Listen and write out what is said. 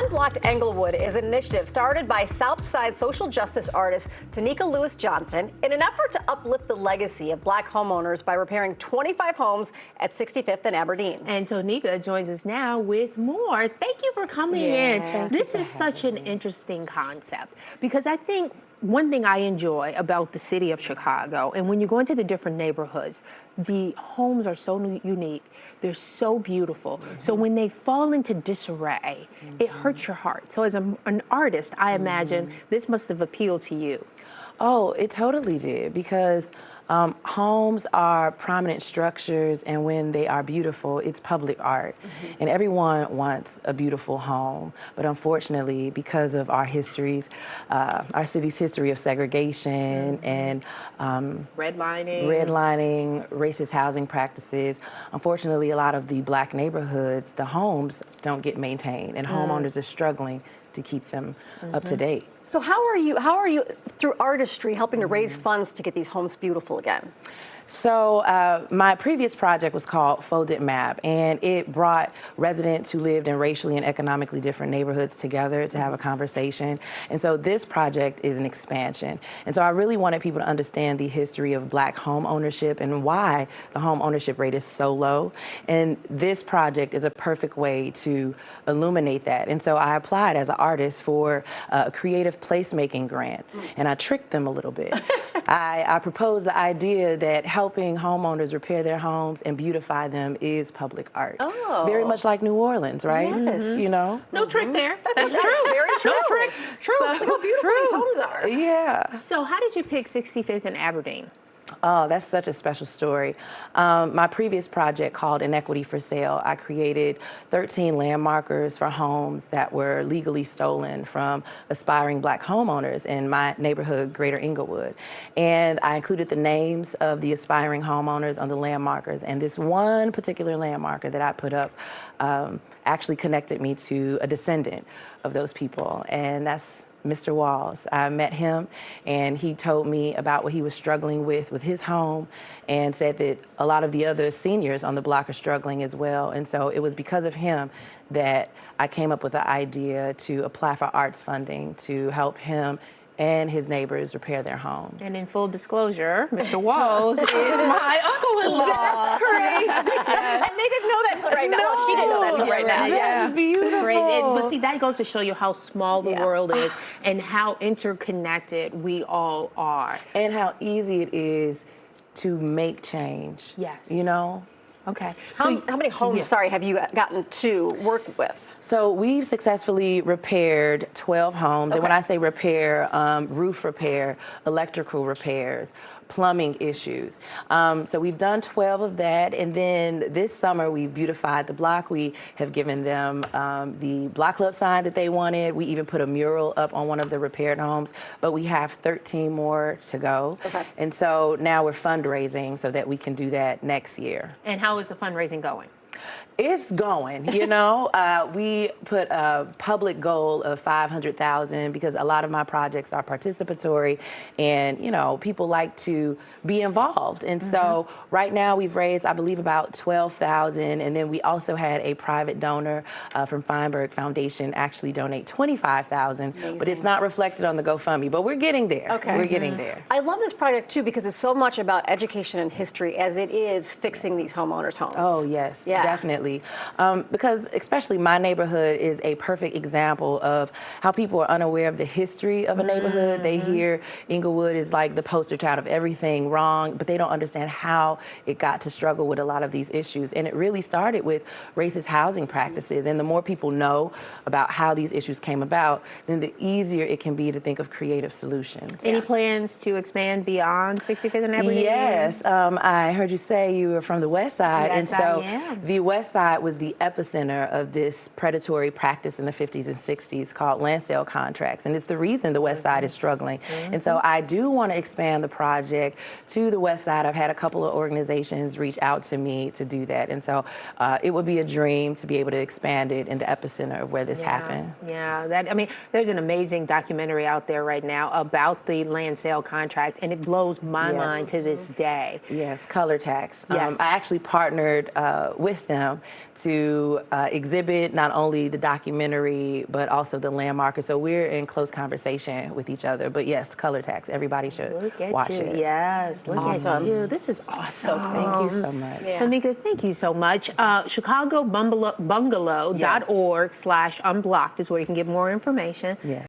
Unblocked Englewood is an initiative started by Southside social justice artist Tanika Lewis Johnson in an effort to uplift the legacy of Black homeowners by repairing 25 homes at 65th and Aberdeen. And Tanika joins us now with more. Thank you for coming in. This is such an interesting concept because I think one thing I enjoy about the city of Chicago, and when you go into the different neighborhoods, the homes are so unique. They're so beautiful. So when they fall into disarray, it hurts your heart. So as an artist, I imagine this must have appealed to you. Oh, it totally did, because homes are prominent structures, and when they are beautiful, it's public art. And everyone wants a beautiful home. But unfortunately, because of our histories, our city's history of segregation and redlining, racist housing practices, unfortunately, a lot of the Black neighborhoods, the homes don't get maintained, and homeowners are struggling to keep them up to date. So how are you through artistry helping to raise funds to get these homes beautiful again? So my previous project was called Folded Map, and it brought residents who lived in racially and economically different neighborhoods together to have a conversation. And so this project is an expansion. And so I really wanted people to understand the history of Black home ownership and why the home ownership rate is so low. And this project is a perfect way to illuminate that. And so I applied as an artist for a creative placemaking grant, and I tricked them a little bit. I proposed the idea that helping homeowners repair their homes and beautify them is public art. Oh. Very much like New Orleans, right? Yes. You know? No trick there. That's That's true. very true. No trick. True. Look how beautiful these homes are. Yeah. So how did you pick 65th and Aberdeen? Oh, that's such a special story. My previous project called Inequity for Sale, I created 13 landmarkers for homes that were legally stolen from aspiring Black homeowners in my neighborhood, Greater Englewood. And I included the names of the aspiring homeowners on the landmarkers. And this one particular landmarker that I put up actually connected me to a descendant of those people. And that's Mr. Walls. I met him, and he told me about what he was struggling with his home, and said that a lot of the other seniors on the block are struggling as well. And so it was because of him that I came up with the idea to apply for arts funding to help him and his neighbors repair their homes. And in full disclosure, Mr. Walls is my uncle-in-law. That's crazy. And they didn't know that till right now. Well, she didn't know that till right now. That's beautiful. Crazy. But see, that goes to show you how small the world is and how interconnected we all are. And how easy it is to make change. Yes. You know? Okay. How many homes, have you gotten to work with? So we've successfully repaired 12 homes. And when I say repair, roof repair, electrical repairs, plumbing issues. So we've done 12 of that. And then this summer we've beautified the block. We have given them the block club sign that they wanted. We even put a mural up on one of the repaired homes, but we have 13 more to go. Okay. And so now we're fundraising so that we can do that next year. And how is the fundraising going? It's going, you know. We put a public goal of $500,000 because a lot of my projects are participatory, and you know, people like to be involved. And so right now we've raised, I believe, about $12,000, and then we also had a private donor from Feinberg Foundation actually donate $25,000, but it's not reflected on the GoFundMe. But we're getting there. Okay. We're getting there. I love this project too because it's so much about education and history as it is fixing these homeowners' homes. Oh yes, definitely. Because especially my neighborhood is a perfect example of how people are unaware of the history of a neighborhood. They hear Englewood is like the poster child of everything wrong, but they don't understand how it got to struggle with a lot of these issues. And it really started with racist housing practices. And the more people know about how these issues came about, then the easier it can be to think of creative solutions. Any plans to expand beyond 65th and Aberdeen? Yes, I heard you say you were from the West Side, Yes, and so I am. the West Side was the epicenter of this predatory practice in the 50s and 60s called land sale contracts, and it's the reason the West Side is struggling. And so I do want to expand the project to the West Side. I've had a couple of organizations reach out to me to do that, and so it would be a dream to be able to expand it in the epicenter of where this happened. Yeah, I mean, there's an amazing documentary out there right now about the land sale contracts, and it blows my mind to this day. Yes, Color Tax. Yes. I actually partnered with them to exhibit not only the documentary, but also the landmarkers. So we're in close conversation with each other. But yes, Color Tax, everybody should Look at watch you. it. Yes, look Awesome. at you. This is awesome. Thank you so much. Yeah. Tamika, thank you so much. ChicagoBungalow.org/unblocked is where you can get more information. Yeah.